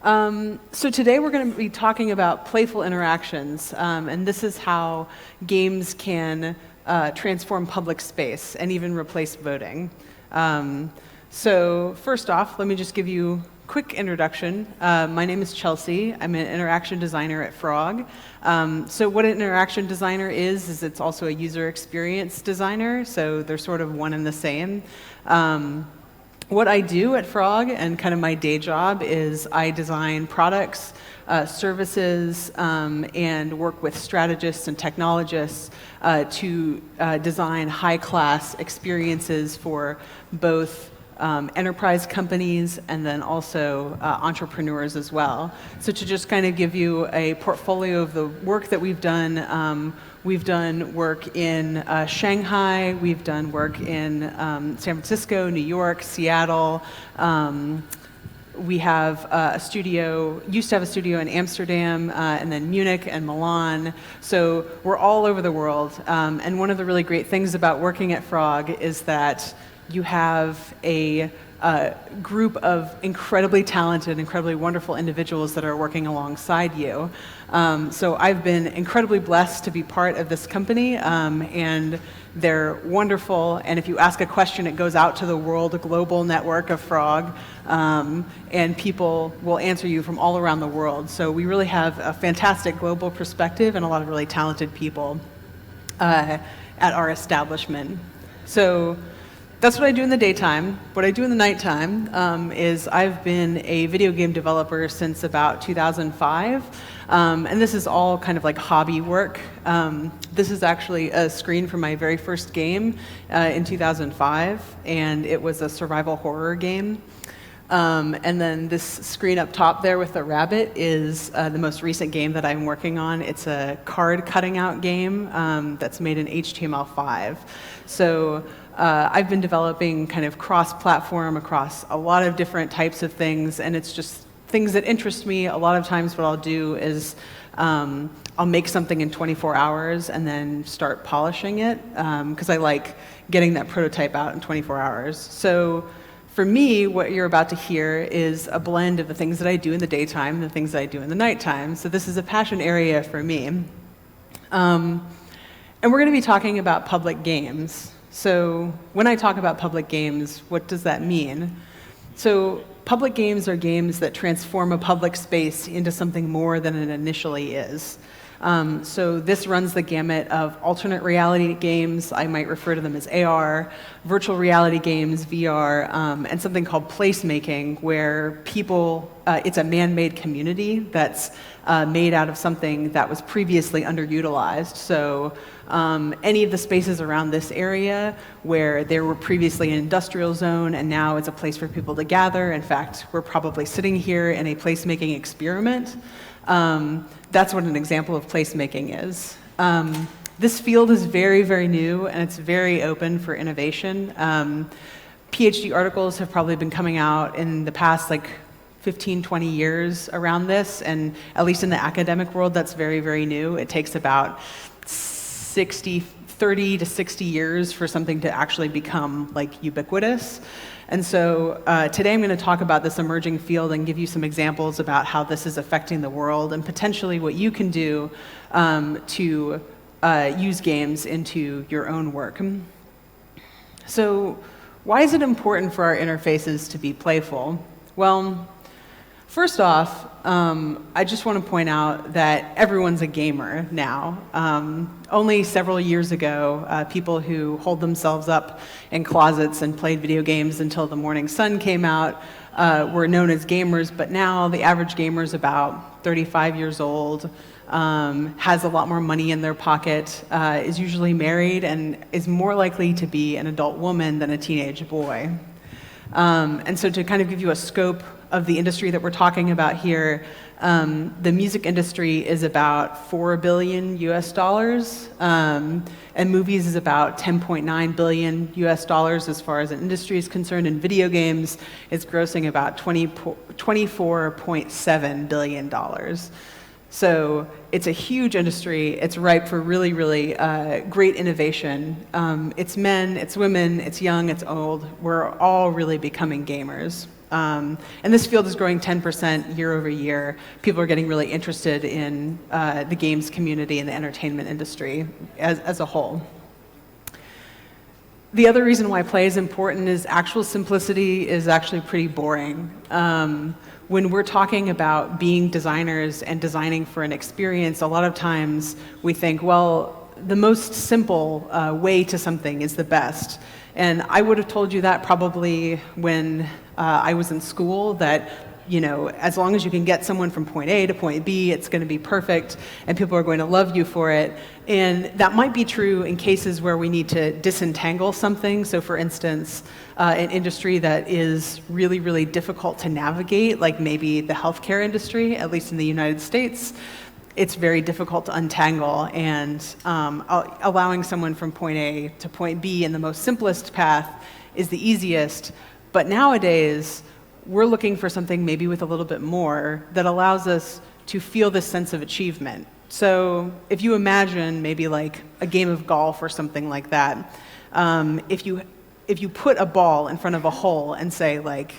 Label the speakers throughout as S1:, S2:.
S1: So today we're going to be talking about playful interactions, and this is how games can transform public space and even replace voting. So first off, let me just give you a quick introduction. My name is Chelsea. I'm an interaction designer at Frog. So what an interaction designer is it's also a user experience designer, so they're sort of one and the same. What I do at Frog and kind of my day job is I design products, services, and work with strategists and technologists to design high-class experiences for both enterprise companies and then also entrepreneurs as well. So to just kind of give you a portfolio of the work that we've done work in Shanghai, we've done work in San Francisco, New York, Seattle. We have used to have a studio in Amsterdam, and then Munich and Milan. So we're all over the world. And one of the really great things about working at Frog is that you have a group of incredibly talented, incredibly wonderful individuals that are working alongside you. So I've been incredibly blessed to be part of this company, and they're wonderful. And if you ask a question, it goes out to the world, a global network of Frog, and people will answer you from all around the world. So we really have a fantastic global perspective and a lot of really talented people at our establishment. So that's what I do in the daytime. What I do in the nighttime is I've been a video game developer since about 2005, and this is all kind of like hobby work. This is actually a screen from my very first game in 2005, and it was a survival horror game. And then this screen up top there with the rabbit is the most recent game that I'm working on. It's a card cutting out game that's made in HTML5. So I've been developing kind of cross-platform across a lot of different types of things, and it's just things that interest me. A lot of times what I'll do is I'll make something in 24 hours and then start polishing it, because I like getting that prototype out in 24 hours. So for me, what you're about to hear is a blend of the things that I do in the daytime and the things that I do in the nighttime. So this is a passion area for me. And we're going to be talking about public games. So when I talk about public games, what does that mean? So public games are games that transform a public space into something more than it initially is. So this runs the gamut of alternate reality games, I might refer to them as AR, virtual reality games, VR, and something called placemaking, where people, it's a man-made community that's made out of something that was previously underutilized. So any of the spaces around this area where there were previously an industrial zone and now it's a place for people to gather. In fact, we're probably sitting here in a placemaking experiment. That's what an example of placemaking is. This field is very, very new, and it's very open for innovation. PhD articles have probably been coming out in the past 15, 20 years around this, and at least in the academic world, that's very, very new. It takes about 30 to 60 years for something to actually become ubiquitous. And so today I'm going to talk about this emerging field and give you some examples about how this is affecting the world and potentially what you can do to use games into your own work. So why is it important for our interfaces to be playful? Well, first off, I just want to point out that everyone's a gamer now. Only several years ago, people who hold themselves up in closets and played video games until the morning sun came out were known as gamers, but now the average gamer is about 35 years old, has a lot more money in their pocket, is usually married, and is more likely to be an adult woman than a teenage boy. And so to kind of give you a scope of the industry that we're talking about here, the music industry is about $4 billion US, and movies is about $10.9 billion US as far as an industry is concerned, and video games is grossing about $24.7 billion. So it's a huge industry. It's ripe for really, really great innovation. It's men, it's women, it's young, it's old. We're all really becoming gamers. And this field is growing 10% year over year. People are getting really interested in the games community and the entertainment industry as a whole. The other reason why play is important is actual simplicity is actually pretty boring. When we're talking about being designers and designing for an experience, a lot of times we think, well, the most simple way to something is the best. And I would have told you that probably when I was in school, that as long as you can get someone from point A to point B, it's going to be perfect, and people are going to love you for it. And that might be true in cases where we need to disentangle something. So for instance, an industry that is really, really difficult to navigate, like maybe the healthcare industry, at least in the United States, it's very difficult to untangle, and allowing someone from point A to point B in the most simplest path is the easiest. But nowadays, we're looking for something maybe with a little bit more that allows us to feel this sense of achievement. So if you imagine maybe like a game of golf or something like that, if you put a ball in front of a hole and say, like,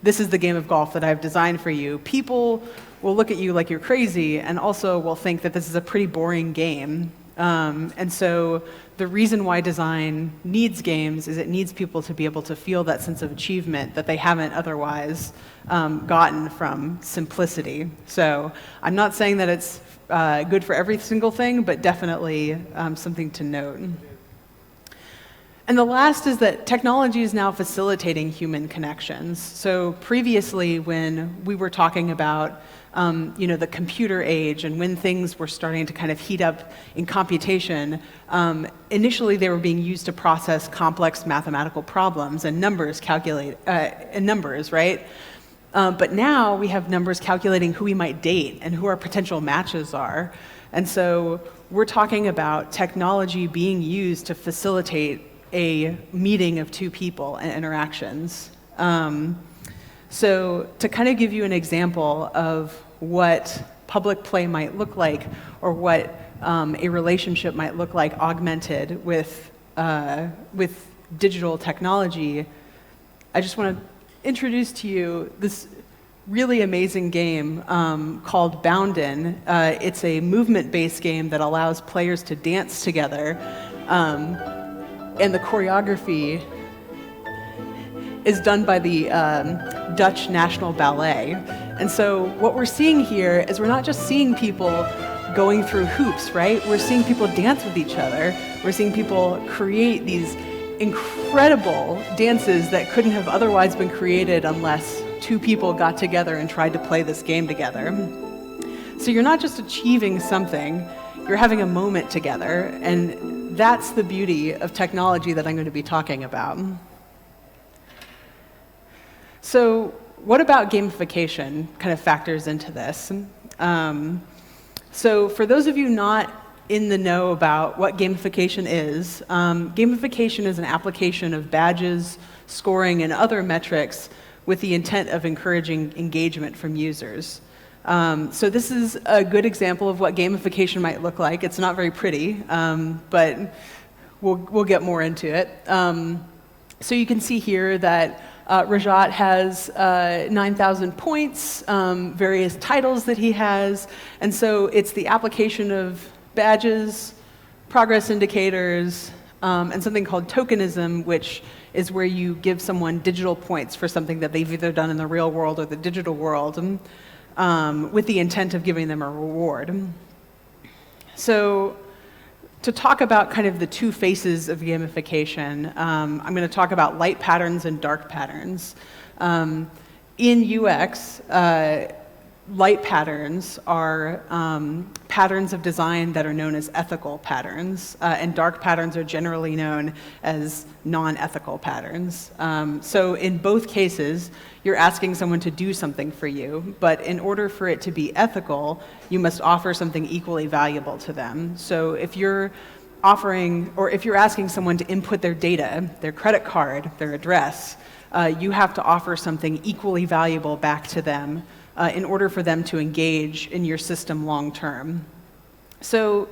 S1: this is the game of golf that I've designed for you, people will look at you like you're crazy, and also will think that this is a pretty boring game. And so the reason why design needs games is it needs people to be able to feel that sense of achievement that they haven't otherwise gotten from simplicity. So I'm not saying that it's good for every single thing, but definitely something to note. And the last is that technology is now facilitating human connections. So previously, when we were talking about the computer age and when things were starting to kind of heat up in computation, initially they were being used to process complex mathematical problems and numbers right? But now we have numbers calculating who we might date and who our potential matches are. And so we're talking about technology being used to facilitate a meeting of two people and interactions. So to kind of give you an example of what public play might look like, or what a relationship might look like augmented with digital technology, I just want to introduce to you this really amazing game called Boundin'. It's a movement-based game that allows players to dance together, and the choreography is done by the Dutch National Ballet. And so what we're seeing here is we're not just seeing people going through hoops, right? We're seeing people dance with each other. We're seeing people create these incredible dances that couldn't have otherwise been created unless two people got together and tried to play this game together. So you're not just achieving something, you're having a moment together, and that's the beauty of technology that I'm going to be talking about. So what about gamification kind of factors into this? So for those of you not in the know about what gamification is an application of badges, scoring, and other metrics with the intent of encouraging engagement from users. So this is a good example of what gamification might look like. It's not very pretty, but we'll get more into it. So you can see here that Rajat has 9,000 points, various titles that he has, and so it's the application of badges, progress indicators, and something called tokenism, which is where you give someone digital points for something that they've either done in the real world or the digital world, with the intent of giving them a reward. So to talk about kind of the two faces of gamification, I'm going to talk about light patterns and dark patterns. In UX, light patterns are patterns of design that are known as ethical patterns, and dark patterns are generally known as non-ethical patterns. So in both cases, you're asking someone to do something for you, but in order for it to be ethical, you must offer something equally valuable to them. So if you're offering, or if you're asking someone to input their data, their credit card, their address, you have to offer something equally valuable back to them in order for them to engage in your system long term. So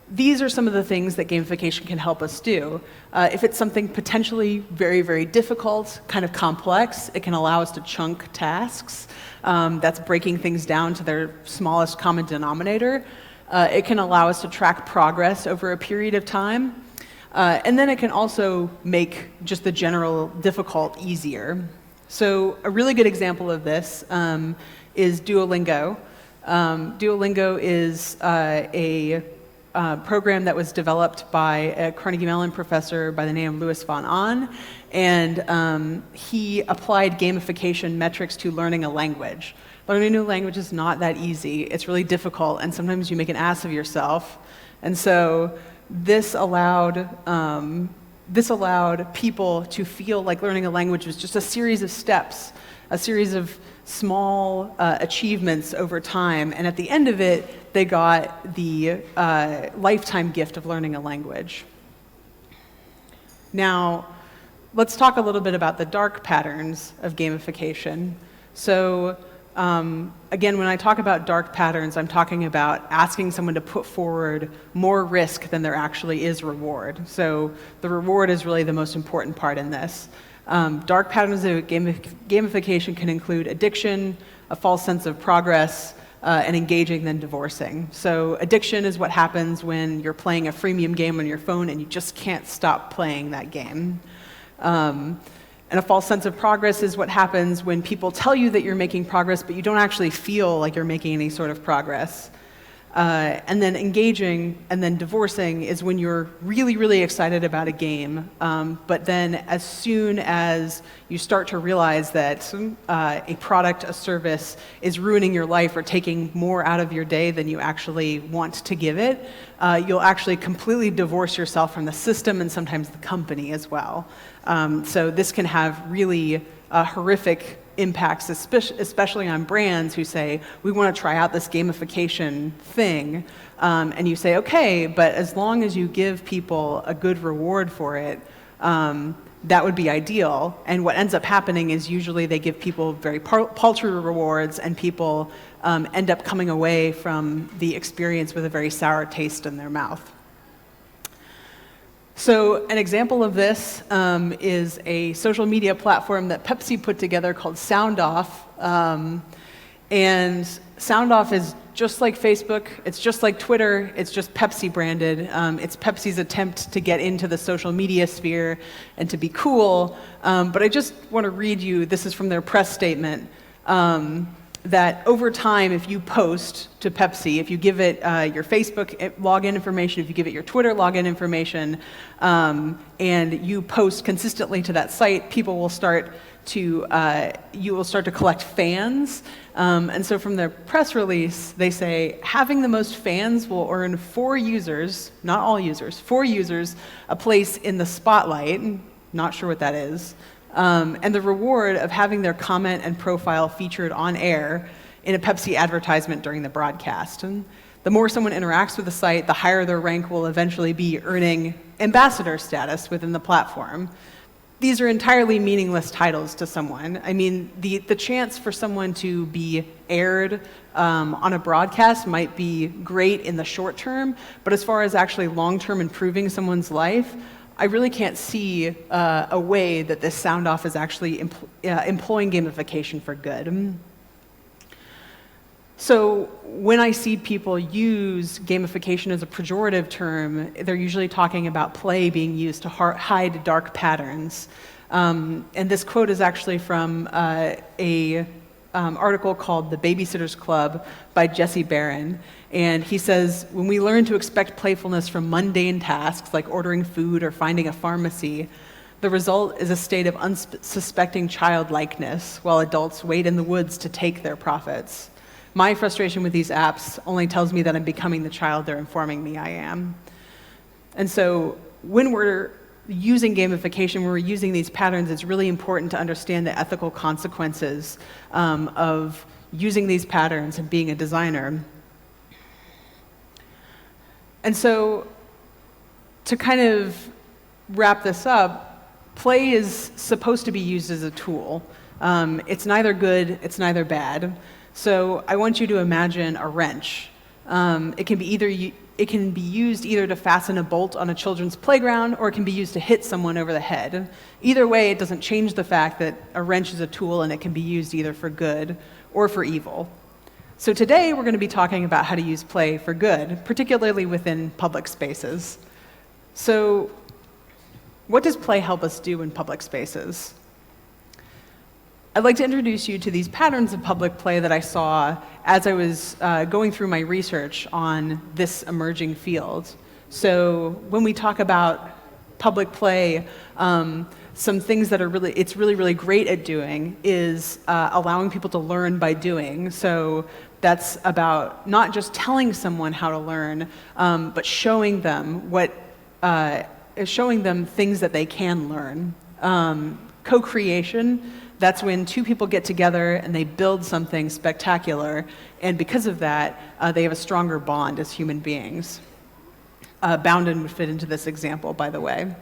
S1: these are some of the things that gamification can help us do. If it's something potentially very, very difficult, kind of complex, it can allow us to chunk tasks. That's breaking things down to their smallest common denominator. It can allow us to track progress over a period of time. And then it can also make just the general difficult easier. So a really good example of this is Duolingo. Duolingo is a program that was developed by a Carnegie Mellon professor by the name of Louis von Ahn, and he applied gamification metrics to learning a language. Learning a new language is not that easy. It's really difficult, and sometimes you make an ass of yourself. And so this allowed people to feel like learning a language was just a series of steps, a series of small achievements over time, and at the end of it, they got the lifetime gift of learning a language. Now, let's talk a little bit about the dark patterns of gamification. So, again, when I talk about dark patterns, I'm talking about asking someone to put forward more risk than there actually is reward. So the reward is really the most important part in this. Dark patterns of gamification can include addiction, a false sense of progress, and engaging then divorcing. So addiction is what happens when you're playing a freemium game on your phone and you just can't stop playing that game. And a false sense of progress is what happens when people tell you that you're making progress, but you don't actually feel like you're making any sort of progress. And then engaging and then divorcing is when you're really, really excited about a game, but then as soon as you start to realize that a product, a service is ruining your life or taking more out of your day than you actually want to give it, you'll actually completely divorce yourself from the system and sometimes the company as well. So this can have really horrific impacts, especially on brands who say, we want to try out this gamification thing, and you say, okay, but as long as you give people a good reward for it, that would be ideal. And what ends up happening is usually they give people very paltry rewards, and people end up coming away from the experience with a very sour taste in their mouth. So an example of this is a social media platform that Pepsi put together called Sound Off. And Sound Off is just like Facebook, it's just like Twitter, it's just Pepsi branded. It's Pepsi's attempt to get into the social media sphere and to be cool. But I just want to read you, this is from their press statement, that over time, if you post to Pepsi, if you give it your Facebook login information, if you give it your Twitter login information, and you post consistently to that site, people will start to, you will start to collect fans. And so from their press release, they say, having the most fans will earn 4 users, not all users, 4 users, a place in the spotlight. Not sure what that is. And the reward of having their comment and profile featured on air in a Pepsi advertisement during the broadcast. And the more someone interacts with the site, the higher their rank will eventually be, earning ambassador status within the platform. These are entirely meaningless titles to someone. I mean, the chance for someone to be aired on a broadcast might be great in the short term, but as far as actually long-term improving someone's life, I really can't see a way that this Sound Off is actually employing gamification for good. So when I see people use gamification as a pejorative term, they're usually talking about play being used to hide dark patterns. And this quote is actually from a article called The Babysitter's Club by Jesse Barron. And he says, when we learn to expect playfulness from mundane tasks like ordering food or finding a pharmacy, the result is a state of unsuspecting childlikeness while adults wait in the woods to take their profits. My frustration with these apps only tells me that I'm becoming the child they're informing me I am. And so when we're using gamification, when we're using these patterns, it's really important to understand the ethical consequences of using these patterns and being a designer. And so to kind of wrap this up, play is supposed to be used as a tool. It's neither good, it's neither bad. So I want you to imagine a wrench. It can be either it can be used either to fasten a bolt on a children's playground, or it can be used to hit someone over the head. Either way, it doesn't change the fact that a wrench is a tool and it can be used either for good or for evil. So today, we're going to be talking about how to use play for good, particularly within public spaces. So what does play help us do in public spaces? I'd like to introduce you to these patterns of public play that I saw as I was going through my research on this emerging field. So when we talk about public play, some things that it's really great at doing is allowing people to learn by doing. So that's about not just telling someone how to learn, but showing them showing them things that they can learn. Co-creation, that's when two people get together and they build something spectacular, and because of that, they have a stronger bond as human beings. Boundin would fit into this example, by the way.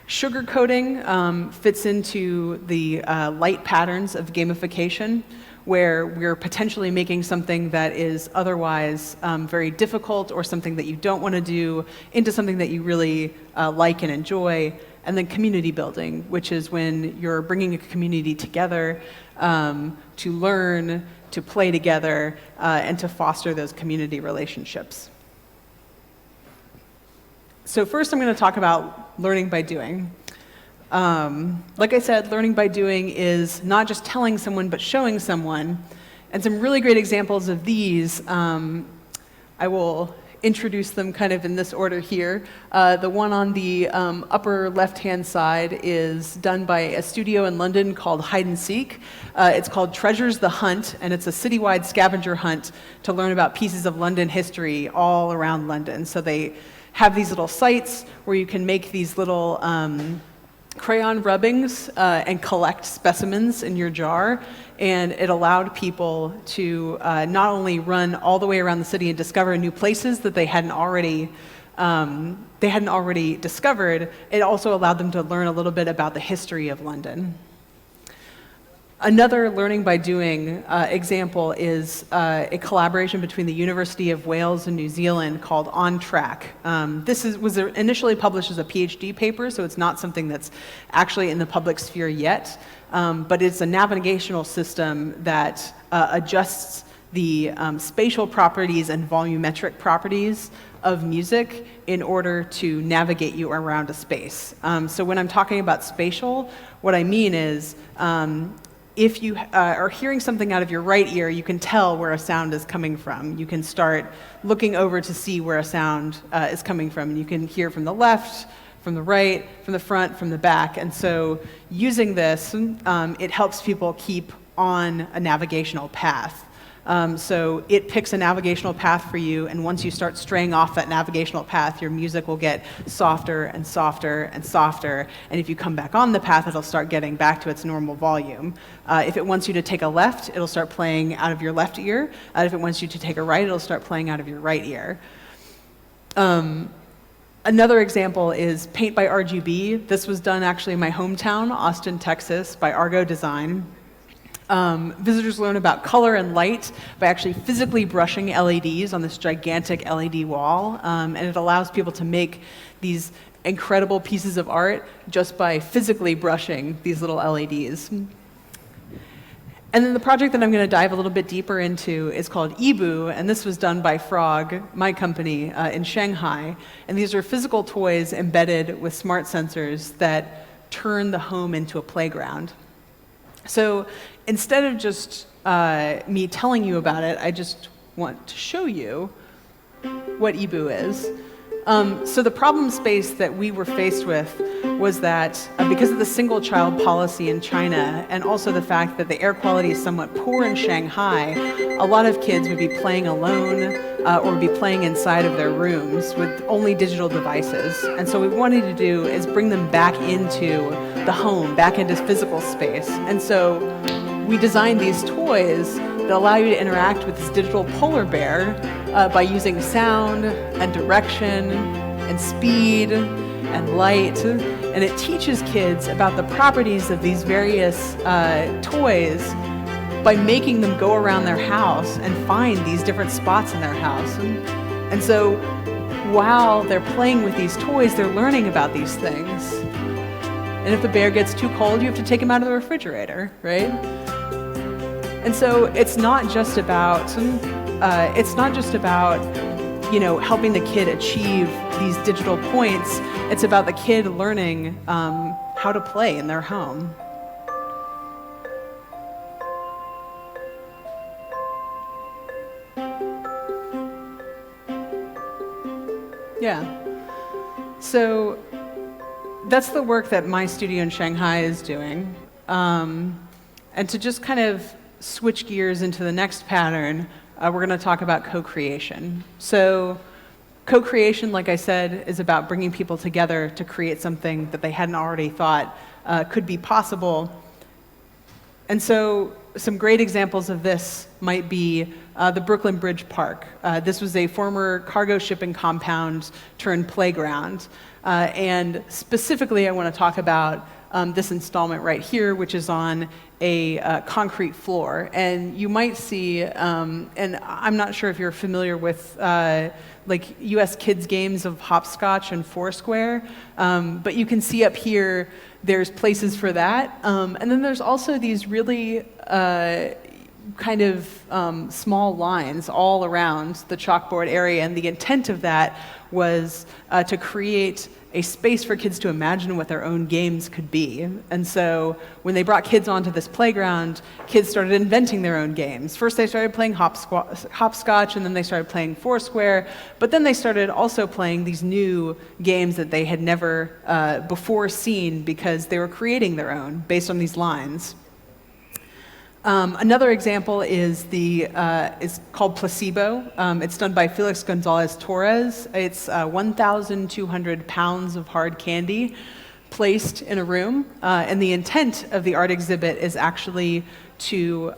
S1: Sugarcoating fits into the light patterns of gamification, where we're potentially making something that is otherwise very difficult or something that you don't want to do into something that you really like and enjoy. And then community building, which is when you're bringing a community together to learn, to play together, and to foster those community relationships. So first I'm going to talk about learning by doing. Like I said, learning by doing is not just telling someone, but showing someone. And some really great examples of these, I will introduce them kind of in this order here. The one on the upper left-hand side is done by a studio in London called Hide and Seek. It's called Treasures the Hunt, and it's a citywide scavenger hunt to learn about pieces of London history all around London. So they have these little sites where you can make these little crayon rubbings and collect specimens in your jar, and it allowed people to not only run all the way around the city and discover new places that they hadn't already discovered. It also allowed them to learn a little bit about the history of London. Another learning by doing example is a collaboration between the University of Wales and New Zealand called On Track. This was initially published as a PhD paper, so it's not something that's actually in the public sphere yet, but it's a navigational system that adjusts the spatial properties and volumetric properties of music in order to navigate you around a space. So when I'm talking about spatial, what I mean is if you are hearing something out of your right ear, you can tell where a sound is coming from. You can start looking over to see where a sound is coming from. And you can hear from the left, from the right, from the front, from the back. And so using this, it helps people keep on a navigational path. So it picks a navigational path for you, and once you start straying off that navigational path, your music will get softer and softer and softer, and if you come back on the path, it'll start getting back to its normal volume. If it wants you to take a left, it'll start playing out of your left ear. If it wants you to take a right, it'll start playing out of your right ear. Another example is Paint by RGB. This was done actually in my hometown, Austin, Texas, by Argo Design. Visitors learn about color and light by actually physically brushing LEDs on this gigantic LED wall, and it allows people to make these incredible pieces of art just by physically brushing these little LEDs. And then the project that I'm going to dive a little bit deeper into is called Ebu, and this was done by Frog, my company, in Shanghai. And these are physical toys embedded with smart sensors that turn the home into a playground. So instead of just me telling you about it, I just want to show you what Ebu is. So the problem space that we were faced with was that because of the single-child policy in China, and also the fact that the air quality is somewhat poor in Shanghai, a lot of kids would be playing alone or would be playing inside of their rooms with only digital devices. And so what we wanted to do is bring them back into the home, back into physical space. And so we designed these toys that allow you to interact with this digital polar bear by using sound and direction and speed and light. And it teaches kids about the properties of these various toys by making them go around their house and find these different spots in their house. And so while they're playing with these toys, they're learning about these things. And if the bear gets too cold, you have to take him out of the refrigerator, right? And so it's not just about helping the kid achieve these digital points. It's about the kid learning how to play in their home. Yeah. So that's the work that my studio in Shanghai is doing. And to just kind of switch gears into the next pattern, we're going to talk about co-creation. So co-creation, like I said, is about bringing people together to create something that they hadn't already thought could be possible. And so some great examples of this might be the Brooklyn Bridge Park. This was a former cargo shipping compound turned playground. And specifically, I want to talk about this installment right here, which is on a concrete floor. And you might see, and I'm not sure if you're familiar with like US kids games of hopscotch and Foursquare, but you can see up here there's places for that. And then there's also these really kind of small lines all around the chalkboard area, and the intent of that was to create a space for kids to imagine what their own games could be. And so when they brought kids onto this playground, kids started inventing their own games. First they started playing hopscotch, and then they started playing Foursquare, but then they started also playing these new games that they had never before seen, because they were creating their own based on these lines. Another example is called Placebo. It's done by Felix Gonzalez Torres. It's 1,200 pounds of hard candy placed in a room, and the intent of the art exhibit is actually to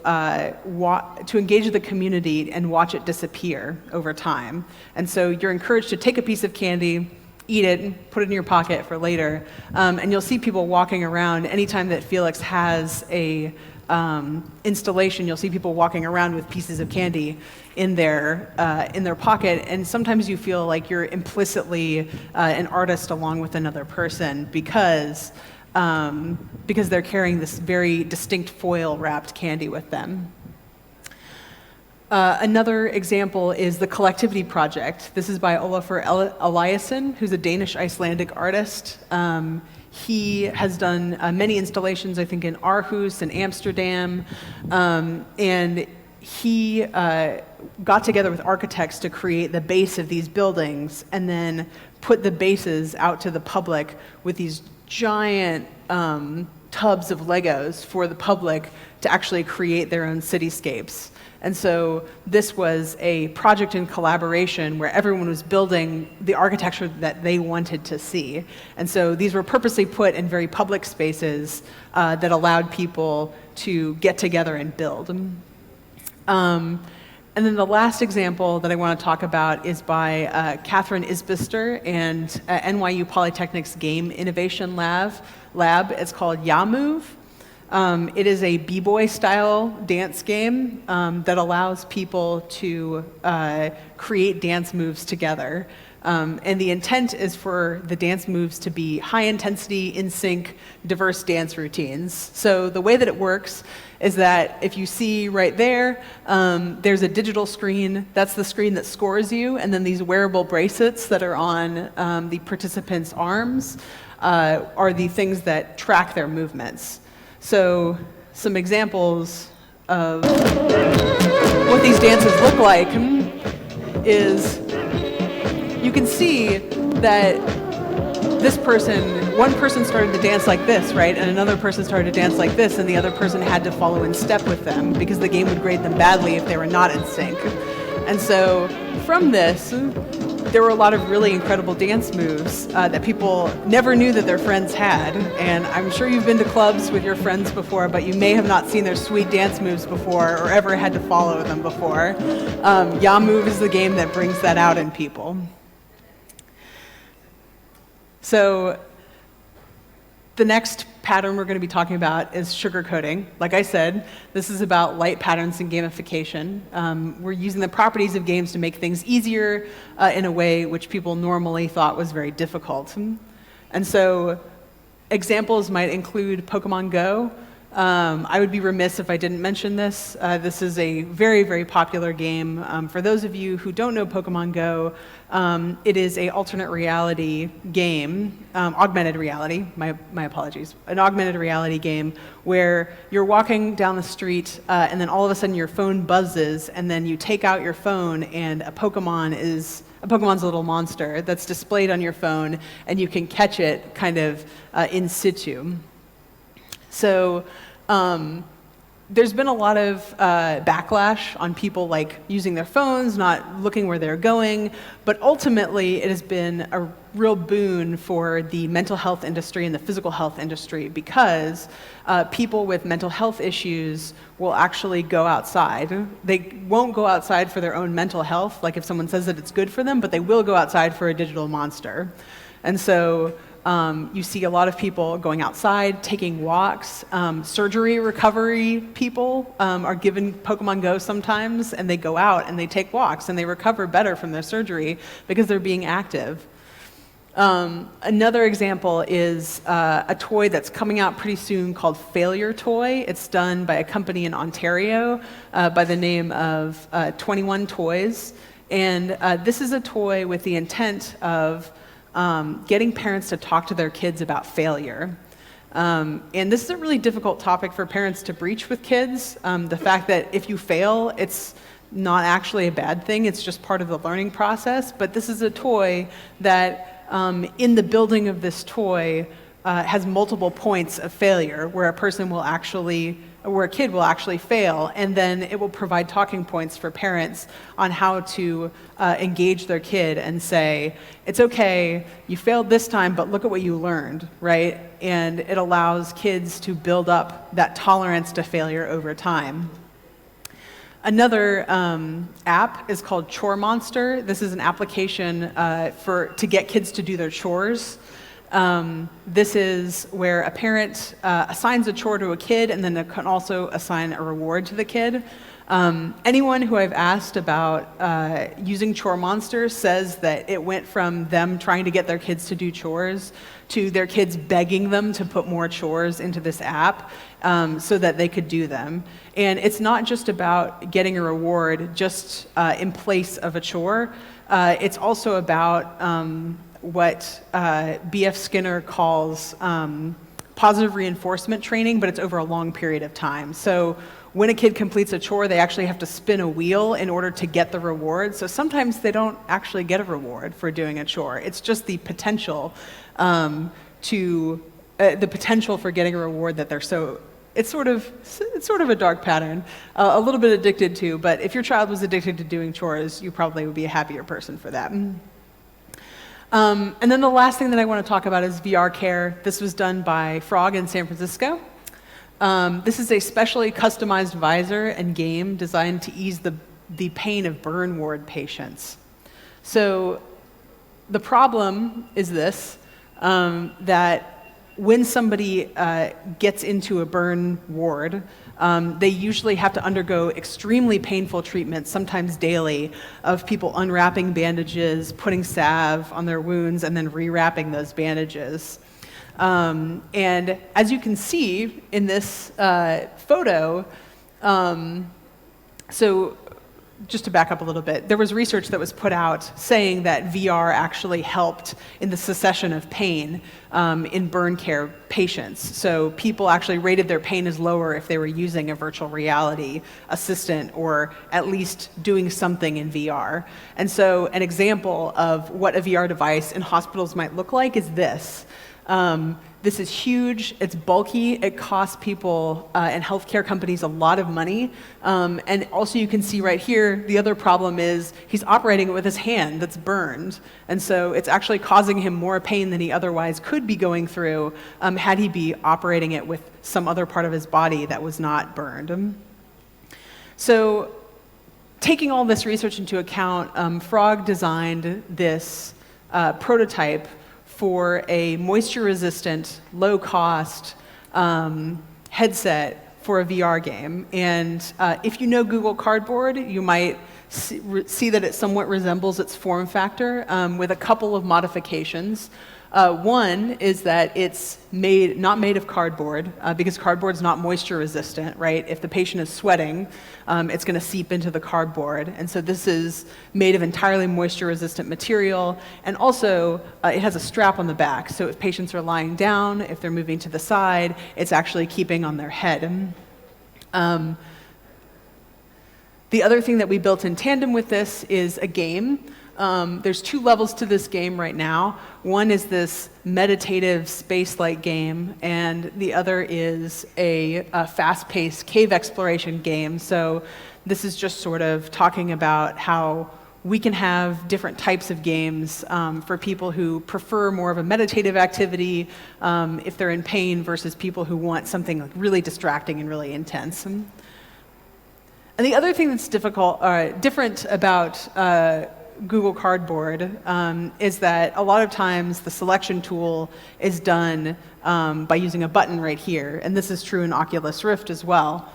S1: engage the community and watch it disappear over time. And so you're encouraged to take a piece of candy, eat it, and put it in your pocket for later, and you'll see people walking around. Anytime that Felix has a installation, you'll see people walking around with pieces of candy in their pocket, and sometimes you feel like you're implicitly an artist along with another person because they're carrying this very distinct foil-wrapped candy with them. Another example is the Collectivity Project. This is by Olafur Eliasson, who's a Danish-Icelandic artist. He has done many installations, I think, in Aarhus and Amsterdam, and he got together with architects to create the base of these buildings and then put the bases out to the public with these giant tubs of Legos for the public to actually create their own cityscapes. And so this was a project in collaboration where everyone was building the architecture that they wanted to see. And so these were purposely put in very public spaces that allowed people to get together and build. And then the last example that I want to talk about is by Catherine Isbister and NYU Polytechnic's Game Innovation Lab. It's called YaMove. It is a b-boy style dance game that allows people to create dance moves together. And the intent is for the dance moves to be high intensity, in sync, diverse dance routines. So the way that it works is that if you see right there, there's a digital screen. That's the screen that scores you. And then these wearable bracelets that are on the participants' arms are the things that track their movements. So some examples of what these dances look like is you can see that one person started to dance like this, right? And another person started to dance like this, and the other person had to follow in step with them because the game would grade them badly if they were not in sync. And so from this, there were a lot of really incredible dance moves that people never knew that their friends had. And I'm sure you've been to clubs with your friends before, but you may have not seen their sweet dance moves before or ever had to follow them before. YaMove is the game that brings that out in people. So the next pattern we're going to be talking about is sugarcoating. Like I said, this is about light patterns and gamification. We're using the properties of games to make things easier in a way which people normally thought was very difficult. And so examples might include Pokemon Go. I would be remiss if I didn't mention this. This is a very, very popular game. For those of you who don't know Pokemon Go, it is an alternate reality game, augmented reality, my apologies, an augmented reality game where you're walking down the street and then all of a sudden your phone buzzes and then you take out your phone and Pokemon's a little monster that's displayed on your phone and you can catch it kind of in situ. So there's been a lot of backlash on people like using their phones, not looking where they're going, but ultimately it has been a real boon for the mental health industry and the physical health industry because people with mental health issues will actually go outside. They won't go outside for their own mental health, like if someone says that it's good for them, but they will go outside for a digital monster. And so you see a lot of people going outside, taking walks. Surgery recovery people are given Pokemon Go sometimes, and they go out and they take walks, and they recover better from their surgery because they're being active. Another example is a toy that's coming out pretty soon called Failure Toy. It's done by a company in Ontario by the name of 21 Toys. And this is a toy with the intent of getting parents to talk to their kids about failure. And this is a really difficult topic for parents to breach with kids. The fact that if you fail, it's not actually a bad thing, it's just part of the learning process. But this is a toy that, in the building of this toy, has multiple points of failure where a kid will actually fail, and then it will provide talking points for parents on how to engage their kid and say, it's okay, you failed this time, but look at what you learned, right? And it allows kids to build up that tolerance to failure over time. Another app is called Choremonster. This is an application to get kids to do their chores. This is where a parent assigns a chore to a kid and then can also assign a reward to the kid. Anyone who I've asked about using Choremonster says that it went from them trying to get their kids to do chores to their kids begging them to put more chores into this app so that they could do them. And it's not just about getting a reward just in place of a chore. It's also about what B.F. Skinner calls positive reinforcement training, but it's over a long period of time. So when a kid completes a chore, they actually have to spin a wheel in order to get the reward. So sometimes they don't actually get a reward for doing a chore. It's just the potential the potential for getting a reward that they're so. It's sort of a dark pattern, a little bit addicted to. But if your child was addicted to doing chores, you probably would be a happier person for that. And then the last thing that I want to talk about is VR Care. This was done by Frog in San Francisco. This is a specially customized visor and game designed to ease the pain of burn ward patients. So the problem is this, that when somebody gets into a burn ward, they usually have to undergo extremely painful treatment, sometimes daily, of people unwrapping bandages, putting salve on their wounds, and then rewrapping those bandages. And as you can see in this photo, so just to back up a little bit, there was research that was put out saying that VR actually helped in the cessation of pain in burn care patients. So people actually rated their pain as lower if they were using a virtual reality assistant or at least doing something in VR. And so an example of what a VR device in hospitals might look like is this. This is huge, it's bulky, it costs people and healthcare companies a lot of money. And also you can see right here, the other problem is he's operating it with his hand that's burned. And so it's actually causing him more pain than he otherwise could be going through had he be operating it with some other part of his body that was not burned. So taking all this research into account, Frog designed this prototype for a moisture-resistant, low-cost headset for a VR game. And if you know Google Cardboard, you might see that it somewhat resembles its form factor with a couple of modifications. One is that it's not made of cardboard, because cardboard's not moisture resistant, right? If the patient is sweating, it's going to seep into the cardboard. And so this is made of entirely moisture resistant material. And also, it has a strap on the back. So if patients are lying down, if they're moving to the side, it's actually keeping on their head. The other thing that we built in tandem with this is a game. There's 2 levels to this game right now. One is this meditative space-like game, and the other is a fast-paced cave exploration game. So this is just sort of talking about how we can have different types of games for people who prefer more of a meditative activity if they're in pain versus people who want something like really distracting and really intense. And the other thing that's different about Google Cardboard is that a lot of times the selection tool is done by using a button right here, and this is true in Oculus Rift as well.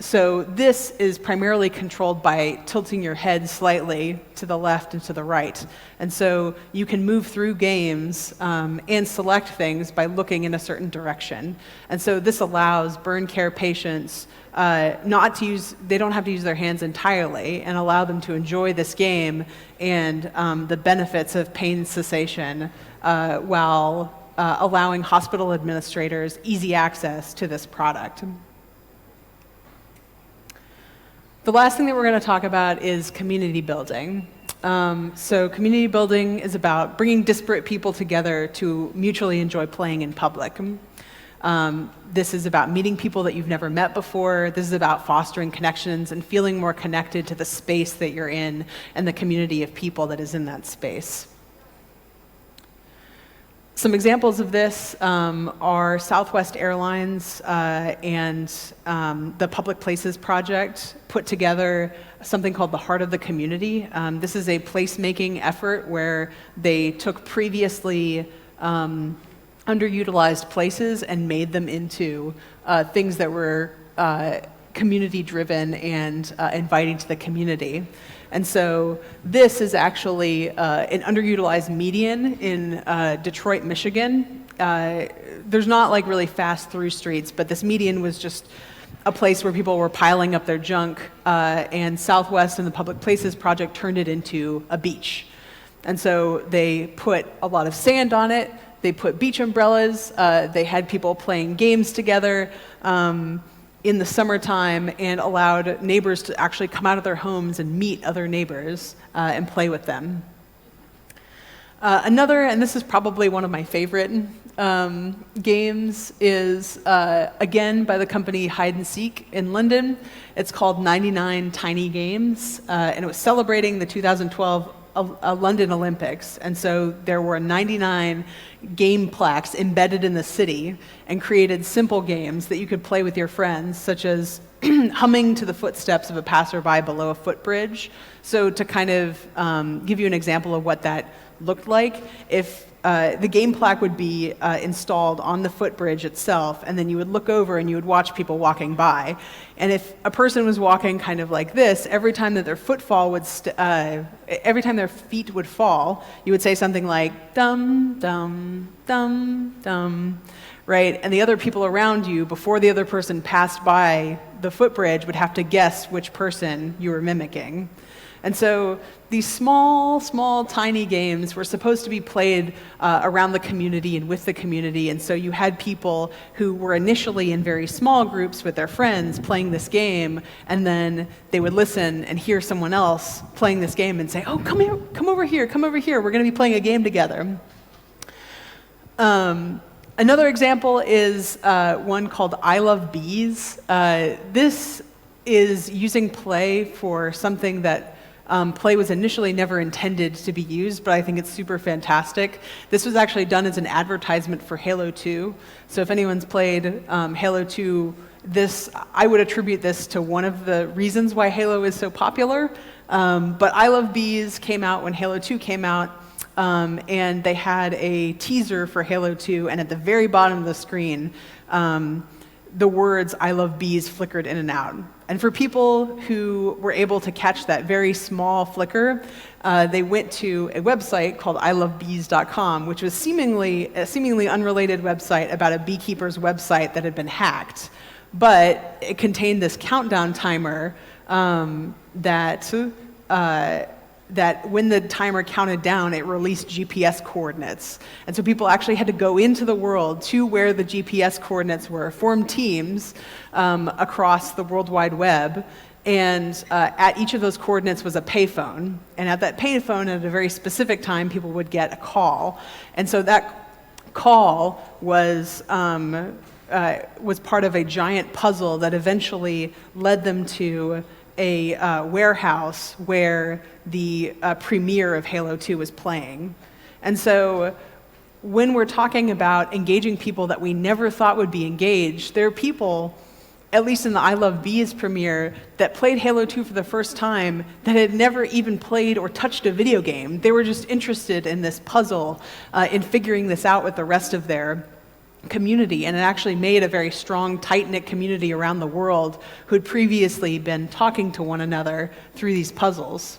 S1: So this is primarily controlled by tilting your head slightly to the left and to the right. And so you can move through games and select things by looking in a certain direction. And so this allows burn care patients they don't have to use their hands entirely, and allow them to enjoy this game and the benefits of pain cessation while allowing hospital administrators easy access to this product. The last thing that we're going to talk about is community building. So community building is about bringing disparate people together to mutually enjoy playing in public. This is about meeting people that you've never met before. This is about fostering connections and feeling more connected to the space that you're in and the community of people that is in that space. Some examples of this are Southwest Airlines and the Public Places Project put together something called the Heart of the Community. This is a placemaking effort where they took previously underutilized places and made them into things that were community-driven and inviting to the community. And so this is actually an underutilized median in Detroit, Michigan. There's not like really fast through streets, but this median was just a place where people were piling up their junk, and Southwest and the Public Places Project turned it into a beach. And so they put a lot of sand on it, they put beach umbrellas, they had people playing games together in the summertime, and allowed neighbors to actually come out of their homes and meet other neighbors and play with them. Another, and this is probably one of my favorite games, is again by the company Hide and Seek in London. It's called 99 Tiny Games, and it was celebrating the 2012 London Olympics. And so there were 99 game plaques embedded in the city and created simple games that you could play with your friends, such as humming to the footsteps of a passerby below a footbridge. So to kind of give you an example of what that looked like, if the game plaque would be installed on the footbridge itself, and then you would look over and you would watch people walking by. And if a person was walking kind of like this, every time that their footfall would, every time their feet would fall, you would say something like dum dum dum dum, right? And the other people around you, before the other person passed by the footbridge, would have to guess which person you were mimicking. And so these small, tiny games were supposed to be played around the community and with the community. And so you had people who were initially in very small groups with their friends playing this game, and then they would listen and hear someone else playing this game and say, oh, come here, come over here, we're going to be playing a game together. Another example is one called I Love Bees. This is using play for something that play was initially never intended to be used, but I think it's super fantastic. This was actually done as an advertisement for Halo 2. So if anyone's played Halo 2, I would attribute this to one of the reasons why Halo is so popular. But I Love Bees came out when Halo 2 came out. and they had a teaser for Halo 2, and at the very bottom of the screen, the words "I love bees" flickered in and out. And for people who were able to catch that very small flicker, they went to a website called ilovebees.com, which was a seemingly unrelated website about a beekeeper's website that had been hacked. But it contained this countdown timer that when the timer counted down, it released GPS coordinates. And so people actually had to go into the world to where the GPS coordinates were, form teams across the World Wide Web, and at each of those coordinates was a payphone. And at that payphone, at a very specific time, people would get a call. And so that call was part of a giant puzzle that eventually led them to a warehouse where the premiere of Halo 2 was playing. And so when we're talking about engaging people that we never thought would be engaged, there are people, at least in the I Love Bees premiere, that played Halo 2 for the first time that had never even played or touched a video game. They were just interested in this puzzle, in figuring this out with the rest of their community, and it actually made a very strong, tight-knit community around the world who had previously been talking to one another through these puzzles.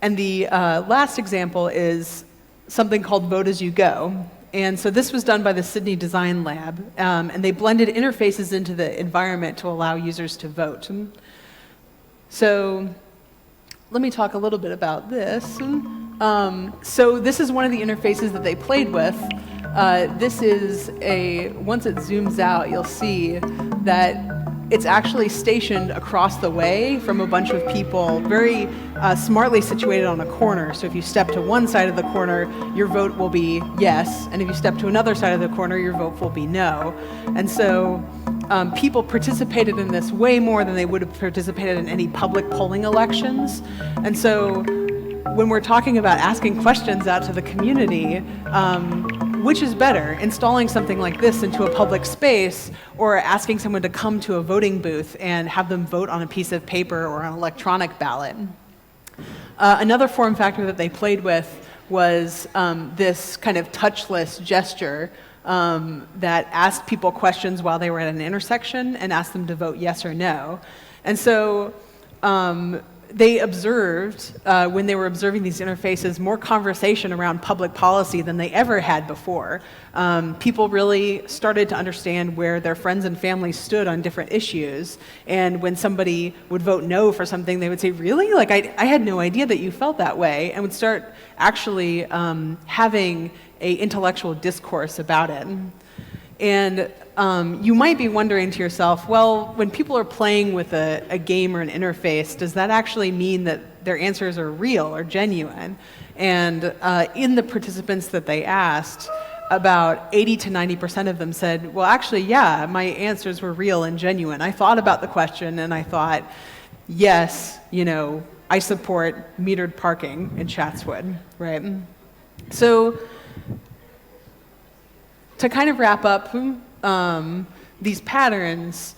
S1: And the last example is something called Vote As You Go. And so this was done by the Sydney Design Lab, and they blended interfaces into the environment to allow users to vote. So let me talk a little bit about this. So this is one of the interfaces that they played with. This is once it zooms out, you'll see that it's actually stationed across the way from a bunch of people, very smartly situated on a corner. So if you step to one side of the corner, your vote will be yes, and if you step to another side of the corner, your vote will be no. And so people participated in this way more than they would have participated in any public polling elections. And so when we're talking about asking questions out to the community, which is better, installing something like this into a public space or asking someone to come to a voting booth and have them vote on a piece of paper or an electronic ballot? Another form factor that they played with was this kind of touchless gesture that asked people questions while they were at an intersection and asked them to vote yes or no. And so they observed, when they were observing these interfaces, more conversation around public policy than they ever had before. People really started to understand where their friends and family stood on different issues. And when somebody would vote no for something, they would say, really? Like, I had no idea that you felt that way, and would start actually having an intellectual discourse about it. And you might be wondering to yourself, well, when people are playing with a game or an interface, does that actually mean that their answers are real or genuine? And in the participants that they asked, about 80 to 90% of them said, well, actually, yeah, my answers were real and genuine. I thought about the question and I thought, yes, I support metered parking in Chatswood, right? So to kind of wrap up these patterns,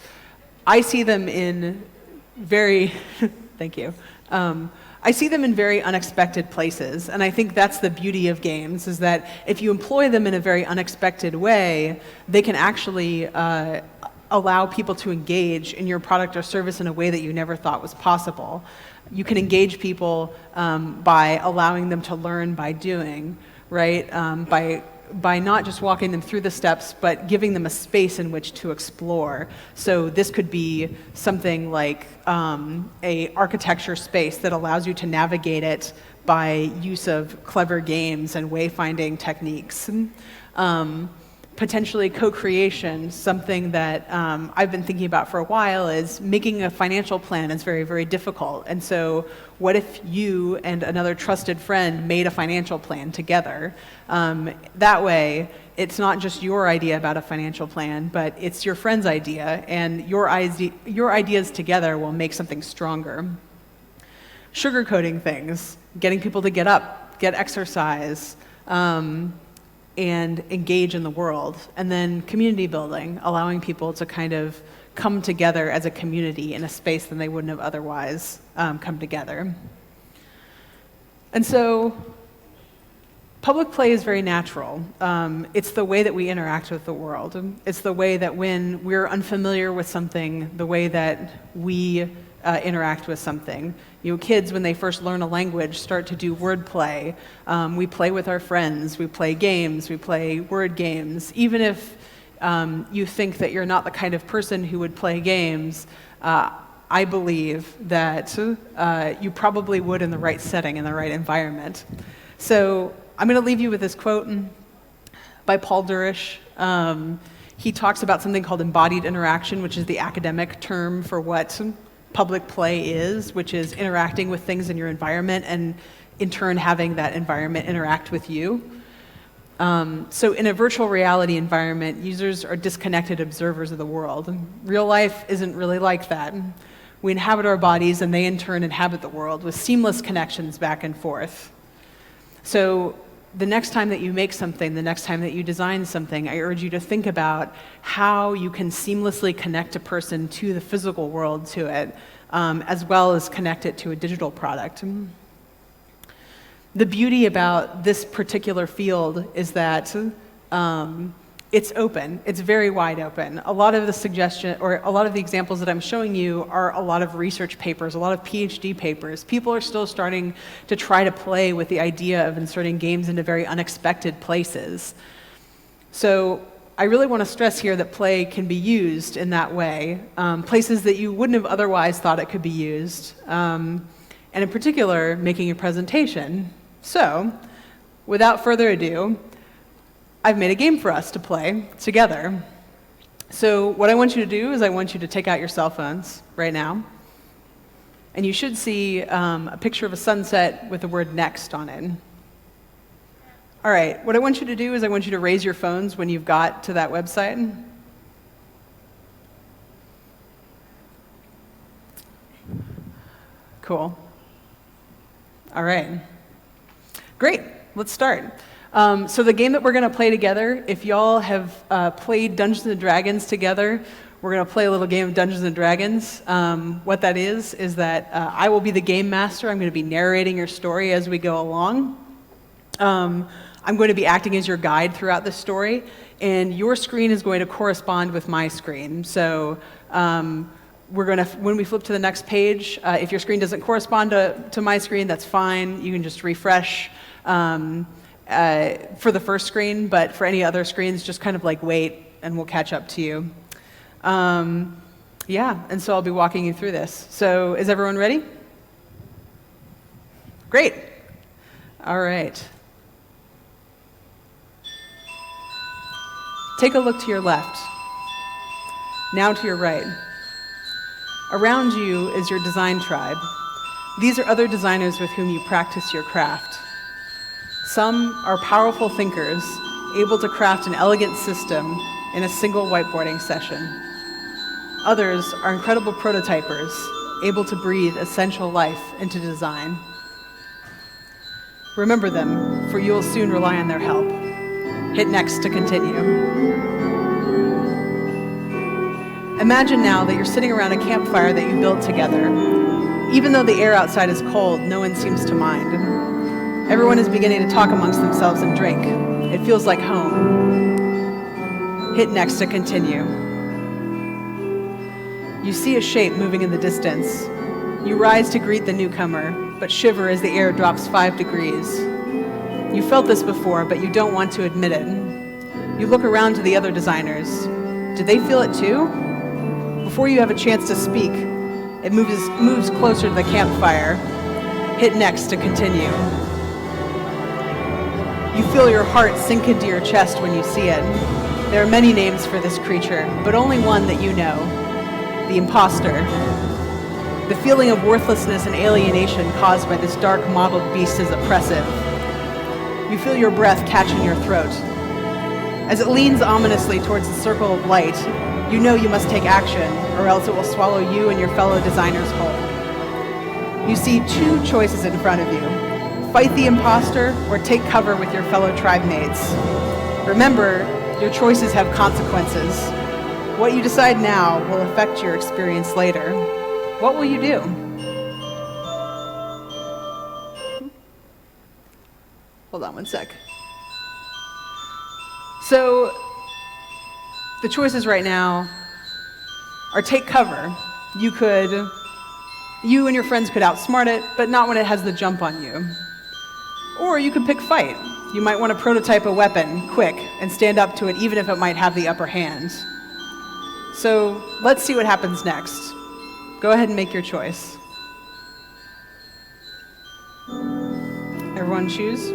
S1: I see them in very, thank you. I see them in very unexpected places, and I think that's the beauty of games, is that if you employ them in a very unexpected way, they can actually allow people to engage in your product or service in a way that you never thought was possible. You can engage people by allowing them to learn by doing, right? By not just walking them through the steps, but giving them a space in which to explore. So this could be something like a architecture space that allows you to navigate it by use of clever games and wayfinding techniques. Potentially co-creation, something that I've been thinking about for a while, is making a financial plan is very, very difficult. And so what if you and another trusted friend made a financial plan together? That way, it's not just your idea about a financial plan, but it's your friend's idea, and your ideas together will make something stronger. Sugarcoating things, getting people to get up, get exercise, and engage in the world. And then community building, allowing people to kind of come together as a community in a space that they wouldn't have otherwise come together. And so Public play is very natural. It's the way that we interact with the world. It's the way that when we're unfamiliar with something, the way that we interact with something. You know, kids, when they first learn a language, start to do word play. We play with our friends. We play games. We play word games. Even if you think that you're not the kind of person who would play games, I believe that you probably would in the right setting, in the right environment. So I'm going to leave you with this quote by Paul Durish. He talks about something called embodied interaction, which is the academic term for what public play is, which is interacting with things in your environment and in turn having that environment interact with you. So in a virtual reality environment, users are disconnected observers of the world. Real life isn't really like that. We inhabit our bodies and they in turn inhabit the world with seamless connections back and forth. So the next time that you make something, the next time that you design something, I urge you to think about how you can seamlessly connect a person to the physical world, to it, as well as connect it to a digital product. The beauty about this particular field is that it's open. It's very wide open. A lot of the examples that I'm showing you are a lot of research papers, a lot of PhD papers. People are still starting to try to play with the idea of inserting games into very unexpected places. So I really want to stress here that play can be used in that way, places that you wouldn't have otherwise thought it could be used, and in particular, making a presentation. So, without further ado, I've made a game for us to play together. So what I want you to do is I want you to take out your cell phones right now. And you should see a picture of a sunset with the word next on it. All right, what I want you to do is I want you to raise your phones when you've got to that website. Cool. All right. Great, let's start. So the game that we're going to play together, if y'all have played Dungeons & Dragons together, we're going to play a little game of Dungeons & Dragons. What that is that I will be the game master. I'm going to be narrating your story as we go along. I'm going to be acting as your guide throughout the story, and your screen is going to correspond with my screen. So we're going to, when we flip to the next page, if your screen doesn't correspond to my screen, that's fine. You can just refresh. For the first screen, but for any other screens, just kind of like wait and we'll catch up to you. Yeah, and so I'll be walking you through this. So is everyone ready? Great. All right. Take a look to your left. Now to your right. Around you is your design tribe. These are other designers with whom you practice your craft. Some are powerful thinkers, able to craft an elegant system in a single whiteboarding session. Others are incredible prototypers, able to breathe essential life into design. Remember them, for you will soon rely on their help. Hit next to continue. Imagine now that you're sitting around a campfire that you built together. Even though the air outside is cold, no one seems to mind. Everyone is beginning to talk amongst themselves and drink. It feels like home. Hit next to continue. You see a shape moving in the distance. You rise to greet the newcomer, but shiver as the air drops 5 degrees. You felt this before, but you don't want to admit it. You look around to the other designers. Do they feel it too? Before you have a chance to speak, it moves closer to the campfire. Hit next to continue. You feel your heart sink into your chest when you see it. There are many names for this creature, but only one that you know, the imposter. The feeling of worthlessness and alienation caused by this dark mottled beast is oppressive. You feel your breath catch in your throat. As it leans ominously towards the circle of light, you know you must take action, or else it will swallow you and your fellow designers whole. You see 2 choices in front of you. Fight the imposter, or take cover with your fellow tribe mates. Remember, your choices have consequences. What you decide now will affect your experience later. What will you do? Hold on one sec. So the choices right now are take cover. You and your friends could outsmart it, but not when it has the jump on you. Or you could pick fight. You might want to prototype a weapon quick and stand up to it even if it might have the upper hand. So let's see what happens next. Go ahead and make your choice. Everyone choose.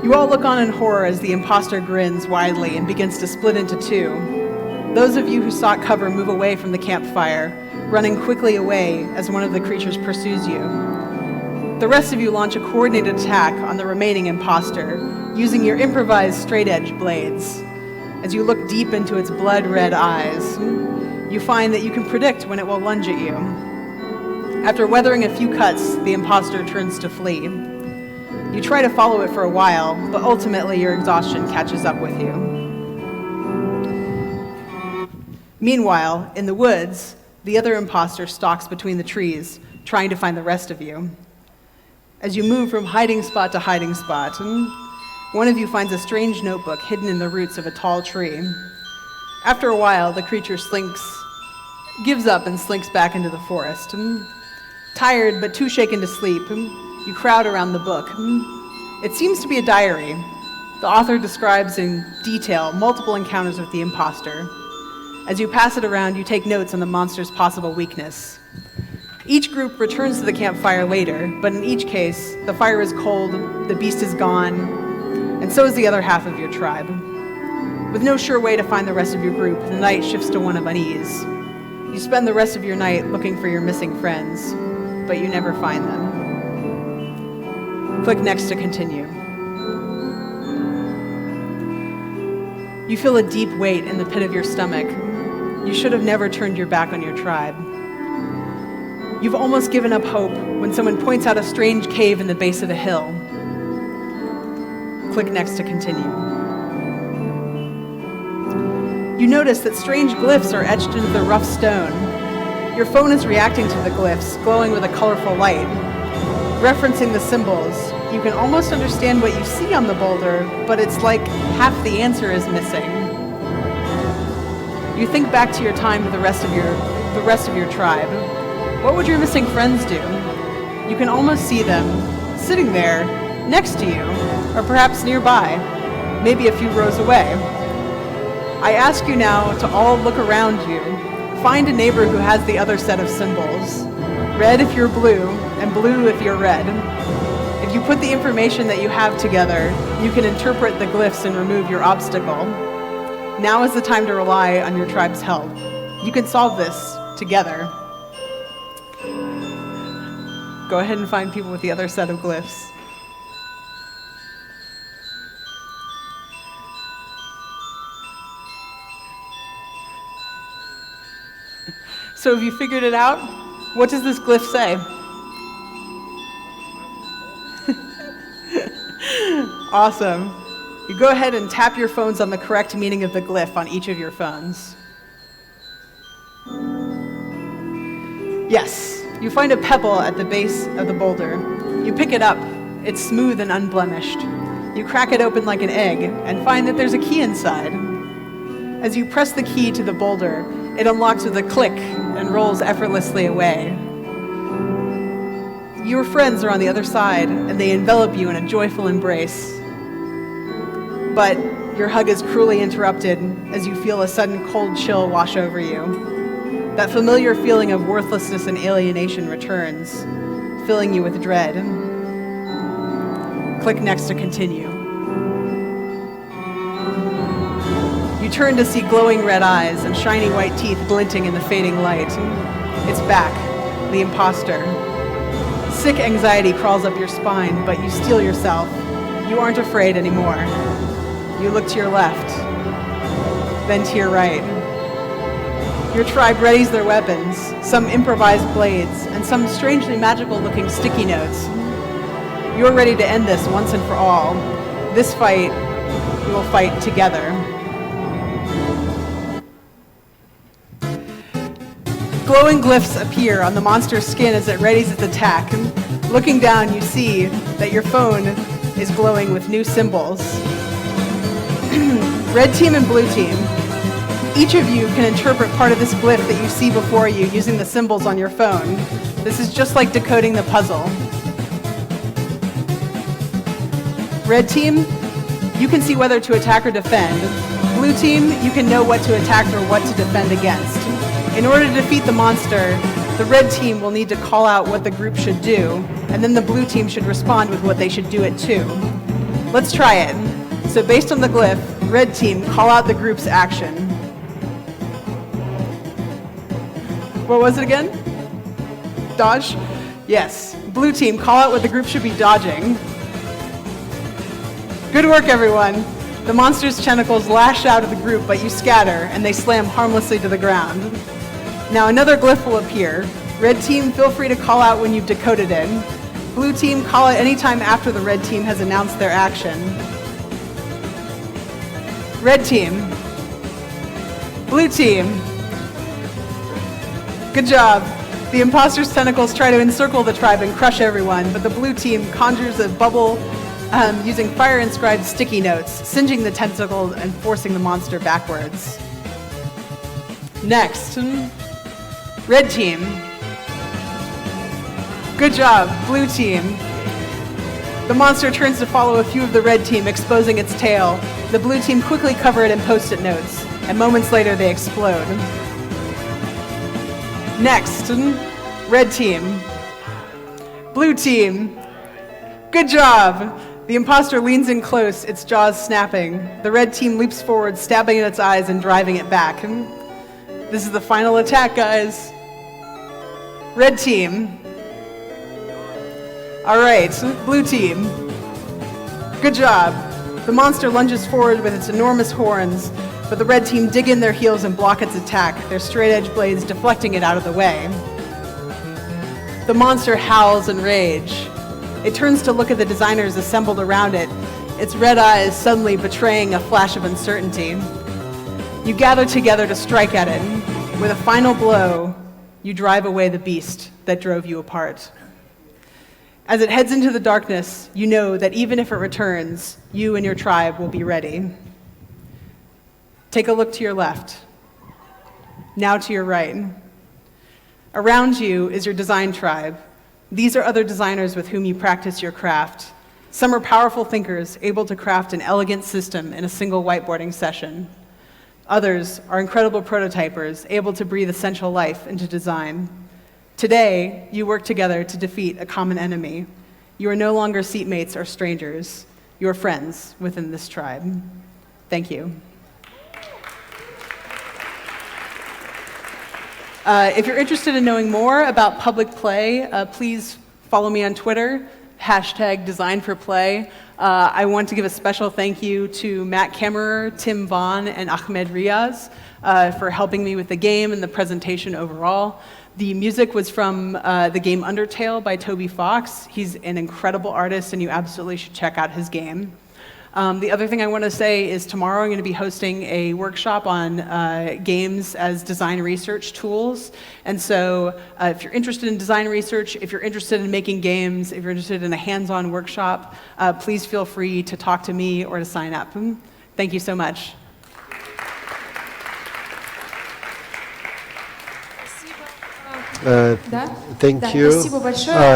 S1: You all look on in horror as the imposter grins widely and begins to split into two. Those of you who sought cover move away from the campfire, running quickly away as one of the creatures pursues you. The rest of you launch a coordinated attack on the remaining imposter, using your improvised straight-edge blades. As you look deep into its blood-red eyes, you find that you can predict when it will lunge at you. After weathering a few cuts, the imposter turns to flee. You try to follow it for a while, but ultimately your exhaustion catches up with you. Meanwhile, in the woods, the other imposter stalks between the trees, trying to find the rest of you. As you move from hiding spot to hiding spot, one of you finds a strange notebook hidden in the roots of a tall tree. After a while, the creature gives up and slinks back into the forest. Tired but too shaken to sleep, you crowd around the book. It seems to be a diary. The author describes in detail multiple encounters with the imposter. As you pass it around, you take notes on the monster's possible weakness. Each group returns to the campfire later, but in each case, the fire is cold, the beast is gone, and so is the other half of your tribe. With no sure way to find the rest of your group, the night shifts to one of unease. You spend the rest of your night looking for your missing friends, but you never find them. Click next to continue. You feel a deep weight in the pit of your stomach. You should have never turned your back on your tribe. You've almost given up hope when someone points out a strange cave in the base of a hill. Click next to continue. You notice that strange glyphs are etched into the rough stone. Your phone is reacting to the glyphs, glowing with a colorful light. Referencing the symbols, you can almost understand what you see on the boulder, but it's like half the answer is missing. You think back to your time with the rest of your tribe. What would your missing friends do? You can almost see them sitting there next to you, or perhaps nearby, maybe a few rows away. I ask you now to all look around you. Find a neighbor who has the other set of symbols. Red if you're blue, and blue if you're red. If you put the information that you have together, you can interpret the glyphs and remove your obstacle. Now is the time to rely on your tribe's help. You can solve this together. Go ahead and find people with the other set of glyphs. So have you figured it out? What does this glyph say? Awesome. You go ahead and tap your phones on the correct meaning of the glyph on each of your phones. Yes. You find a pebble at the base of the boulder. You pick it up. It's smooth and unblemished. You crack it open like an egg and find that there's a key inside. As you press the key to the boulder, it unlocks with a click and rolls effortlessly away. Your friends are on the other side, and they envelop you in a joyful embrace. But your hug is cruelly interrupted as you feel a sudden cold chill wash over you. That familiar feeling of worthlessness and alienation returns, filling you with dread. Click next to continue. You turn to see glowing red eyes and shiny white teeth glinting in the fading light. It's back, the imposter. Sick anxiety crawls up your spine, but you steel yourself. You aren't afraid anymore. You look to your left, then to your right. Your tribe readies their weapons, some improvised blades, and some strangely magical-looking sticky notes. You're ready to end this once and for all. This fight, we will fight together. Glowing glyphs appear on the monster's skin as it readies its attack. Looking down, you see that your phone is glowing with new symbols. Red team and blue team. Each of you can interpret part of this glyph that you see before you using the symbols on your phone. This is just like decoding the puzzle. Red team, you can see whether to attack or defend. Blue team, you can know what to attack or what to defend against. In order to defeat the monster, the red team will need to call out what the group should do, and then the blue team should respond with what they should do it too. Let's try it. So based on the glyph, red team, call out the group's action. What was it again? Dodge? Yes. Blue team, call out what the group should be dodging. Good work, everyone. The monster's tentacles lash out at the group, but you scatter, and they slam harmlessly to the ground. Now another glyph will appear. Red team, feel free to call out when you've decoded it. Blue team, call it anytime after the red team has announced their action. Red team. Blue team. Good job. The imposter's tentacles try to encircle the tribe and crush everyone, but the blue team conjures a bubble using fire-inscribed sticky notes, singeing the tentacles and forcing the monster backwards. Next, red team. Good job, blue team. The monster turns to follow a few of the red team, exposing its tail. The blue team quickly cover it in post-it notes, and moments later they explode. Next, red team. Blue team. Good job. The imposter leans in close, its jaws snapping. The red team leaps forward, stabbing at its eyes and driving it back. This is the final attack, guys. Red team. All right, blue team. Good job. The monster lunges forward with its enormous horns, but the red team dig in their heels and block its attack, their straight-edge blades deflecting it out of the way. The monster howls in rage. It turns to look at the designers assembled around it, its red eyes suddenly betraying a flash of uncertainty. You gather together to strike at it. With a final blow, you drive away the beast that drove you apart. As it heads into the darkness, you know that even if it returns, you and your tribe will be ready. Take a look to your left. Now to your right. Around you is your design tribe. These are other designers with whom you practice your craft. Some are powerful thinkers, able to craft an elegant system in a single whiteboarding session. Others are incredible prototypers, able to breathe essential life into design. Today, you work together to defeat a common enemy. You are no longer seatmates or strangers. You are friends within this tribe. Thank you. If you're interested in knowing more about public play, please follow me on Twitter, #DesignForPlay. I want to give a special thank you to Matt Kammerer, Tim Vaughn, and Ahmed Riaz for helping me with the game and the presentation overall. The music was from the game Undertale by Toby Fox. He's an incredible artist, and you absolutely should check out his game. The other thing I want to say is tomorrow I'm going to be hosting a workshop on games as design research tools. And so if you're interested in design research, if you're interested in making games, if you're interested in a hands-on workshop, please feel free to talk to me or to sign up. Thank you so much.
S2: Thank you.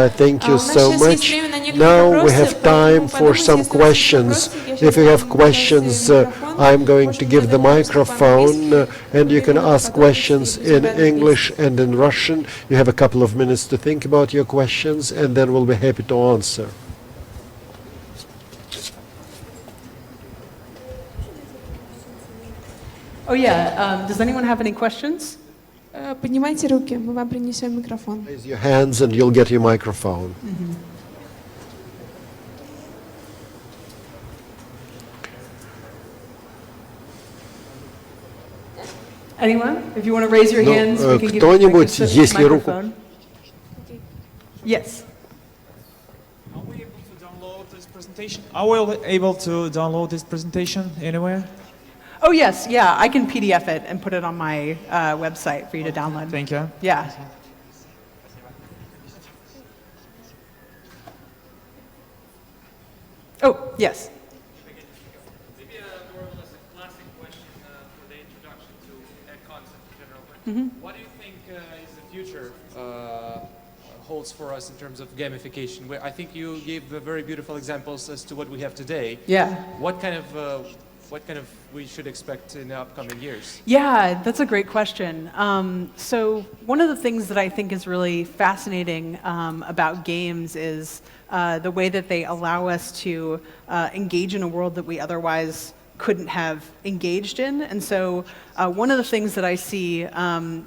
S2: Thank you so much. Now we have time for some questions. If you have questions, I'm going to give the microphone, and you can ask questions in English and in Russian. You have a couple of minutes to think about your questions, and then we'll be happy to answer.
S1: Oh yeah, does anyone have any questions?
S3: Поднимайте руки, мы вам принесем микрофон.
S2: Raise your hands and you'll get your microphone.
S1: Anyone? If you want to raise your hands, we can give you
S2: кто-нибудь, если руку.
S1: microphone. Yes.
S4: Are we able to download this presentation? Are we able to download this presentation anywhere?
S1: Oh yes, yeah, I can PDF it and put it on my website for you to download.
S4: Thank you.
S1: Yeah. Oh, yes.
S5: Maybe more or less a classic question for the introduction to a concept in general. But what do you think is the future holds for us in terms of gamification? I think you gave very beautiful examples as to what we have today.
S1: Yeah.
S5: What kind of we should expect in the upcoming years?
S1: Yeah, that's a great question. So one of the things that I think is really fascinating about games is the way that they allow us to engage in a world that we otherwise couldn't have engaged in. And so one of the things that I see,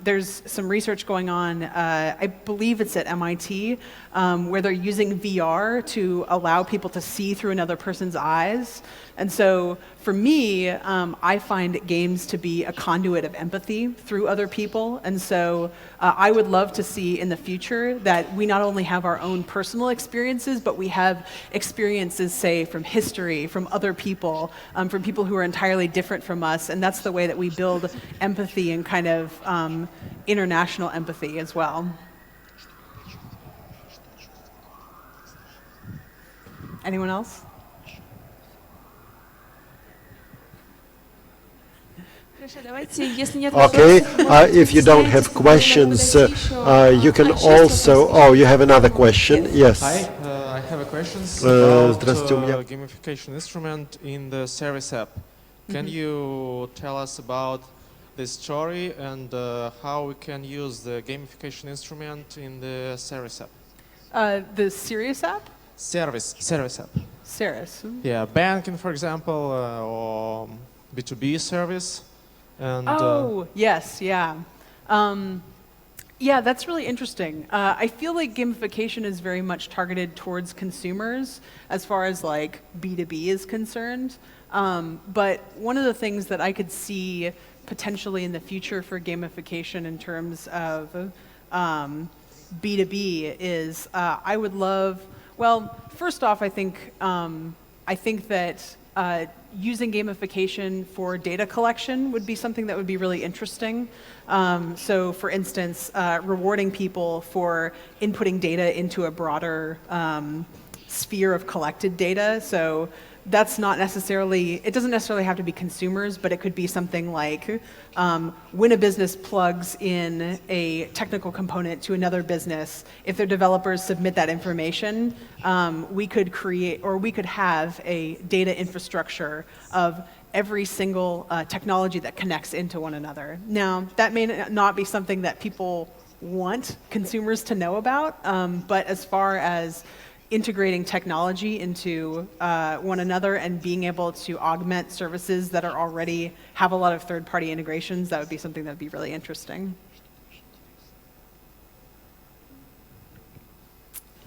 S1: there's some research going on, I believe it's at MIT, where they're using VR to allow people to see through another person's eyes. And so for me, I find games to be a conduit of empathy through other people. And so I would love to see in the future that we not only have our own personal experiences, but we have experiences, say, from history, from other people, from people who are entirely different from us. And that's the way that we build empathy and kind of international empathy as well. Anyone else?
S2: Okay, if you don't have questions, you can also... Oh, you have another question? Yes.
S6: Hi, I have a question
S2: Здравствуйте, у меня...
S6: about gamification instrument in the service app. Can you tell us about the story and how we can use the gamification instrument in the service app?
S1: The Sirius app?
S6: Service app.
S1: Cirrus.
S6: Yeah, banking, for example, or B2B service. And,
S1: oh, yes, yeah. Yeah, that's really interesting. I feel like gamification is very much targeted towards consumers as far as like B2B is concerned. But one of the things that I could see potentially in the future for gamification in terms of B2B is I would love, well, first off, I think that using gamification for data collection would be something that would be really interesting. So for instance, rewarding people for inputting data into a broader sphere of collected data. So that's not necessarily, it doesn't necessarily have to be consumers, but it could be something like when a business plugs in a technical component to another business, if their developers submit that information, we could create, or we could have a data infrastructure of every single technology that connects into one another. Now, that may not be something that people want consumers to know about, but as far as integrating technology into one another and being able to augment services that are already have a lot of third-party integrations, that would be something that would be really interesting.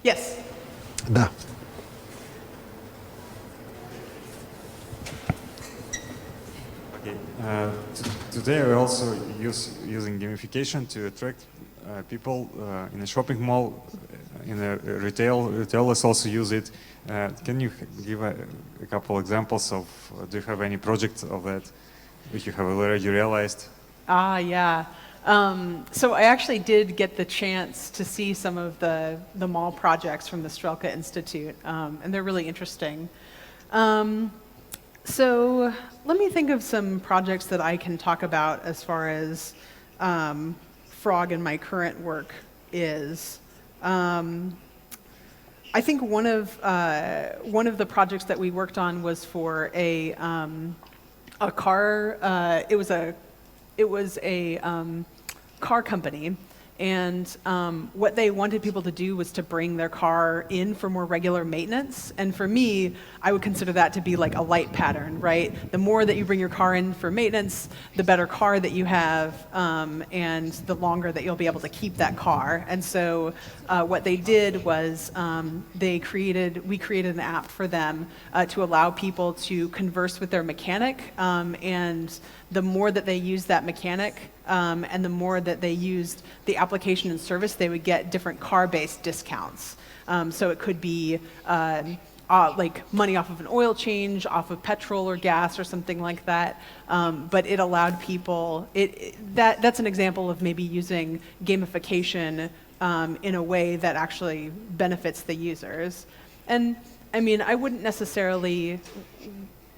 S1: Yes?
S2: Да.
S7: Okay. Today we're also using gamification to attract people in a shopping mall. In a retailers also use it. Can you give a couple examples of, do you have any projects of that which you have already realized?
S1: Yeah. So I actually did get the chance to see some of the mall projects from the Strelka Institute, and they're really interesting. So let me think of some projects that I can talk about as far as Frog in my current work is. I think one of the projects that we worked on was for a car. It was a car company, and what they wanted people to do was to bring their car in for more regular maintenance. And for me, I would consider that to be like a light pattern, right? The more that you bring your car in for maintenance, the better car that you have, and the longer that you'll be able to keep that car. And so what they did was we created an app for them to allow people to converse with their mechanic, and the more that they used that mechanic, and the more that they used the application and service, they would get different car-based discounts. So it could be like money off of an oil change, off of petrol or gas or something like that. But it allowed people, that's an example of maybe using gamification in a way that actually benefits the users. And I mean, I wouldn't necessarily,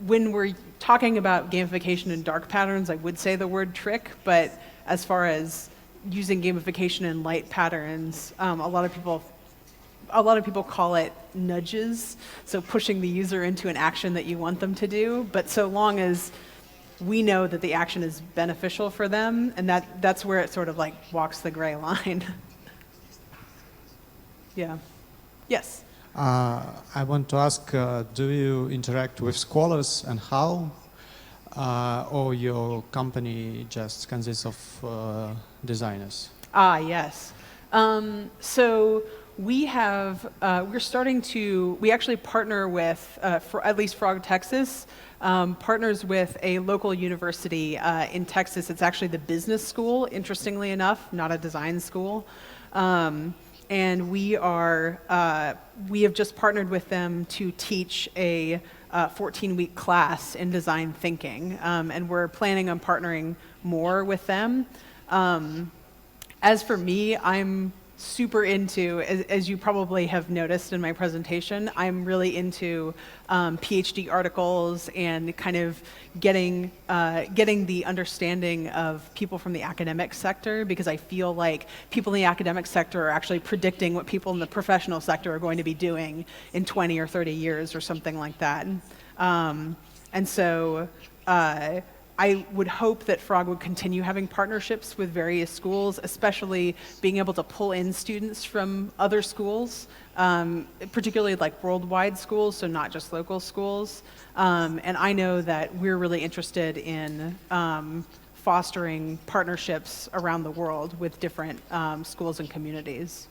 S1: when we're talking about gamification and dark patterns, I would say the word trick, but as far as using gamification in light patterns, a lot of people call it nudges, so pushing the user into an action that you want them to do, but so long as we know that the action is beneficial for them, and that's where it sort of like walks the gray line. Yeah. Yes?
S8: I want to ask, do you interact with scholars and how? Or your company just consists of designers?
S1: Yes. So we have, we actually partner with, at least Frog Texas, partners with a local university in Texas. It's actually the business school, interestingly enough, not a design school. And we have just partnered with them to teach a 14-week class in design thinking. And we're planning on partnering more with them. As for me, I'm super into, as you probably have noticed in my presentation, I'm really into PhD articles and kind of getting the understanding of people from the academic sector, because I feel like people in the academic sector are actually predicting what people in the professional sector are going to be doing in 20 or 30 years or something like that. And so I would hope that Frog would continue having partnerships with various schools, especially being able to pull in students from other schools, particularly like worldwide schools, so not just local schools. And I know that we're really interested in fostering partnerships around the world with different schools and communities.